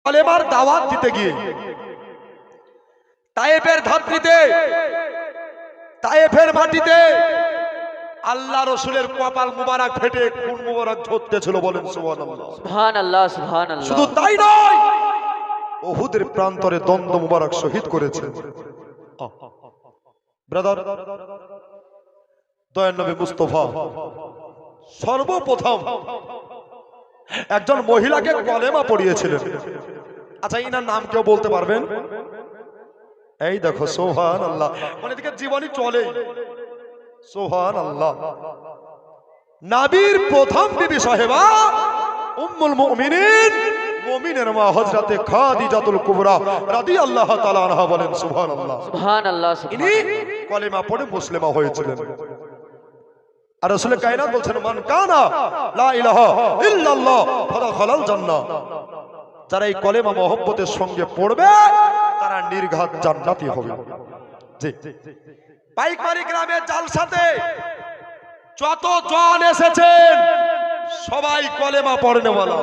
কলেমার দাওয়াত দিতে গিয়ে তায়েফের ধাত্রীতে, তায়েফের মাটিতে আল্লাহ রসুলের কপাল মুবারক ফেটে খুন মুবারক ঝরতেছিল। বলেন সুবহানাল্লাহ। সুবহানাল্লাহ, সুবহানাল্লাহ। শুধু তাই নয়, উহুদের প্রান্তরে দ্বন্দ্ব মুবারক শহীদ করেছে। ব্রাদার, দয়ার নবী মুস্তাফা সর্বপ্রথম একজন মহিলাকে কলেমা পড়িয়েছিলেন। আচ্ছা, ইনার নাম কেউ বলতে পারবেন? এই দেখো, সুবহানাল্লাহ, মানে এদিকে জীবনী চলে। সুবহানাল্লাহ। নবীর প্রথম বিবি সাহেবা উম্মুল মুমিনিন, মুমিনের মা হযরতে খাদিজাতুল কুবরা রাদিয়াল্লাহু তাআলা আনহা। বলেন সুবহানাল্লাহ। সুবহানাল্লাহ, ইনি সুবহানাল্লাহ। কলেমা পড়ে মুসলিমা হয়েছিলেন। আর রাসূল কায়নাত বলছেন, মান কানা লা ইলাহা ইল্লাল্লাহ ফাদাখালাল জান্নাহ। যারা এই কলেমা মহব্বতের সঙ্গে পড়বে তারা নির্ঘাত জান্নাতি হবে। জি, পাইকমারি গ্রামের জালসাতে যত জন এসেছেন সবাই কলেমা পড়নেওয়ালা।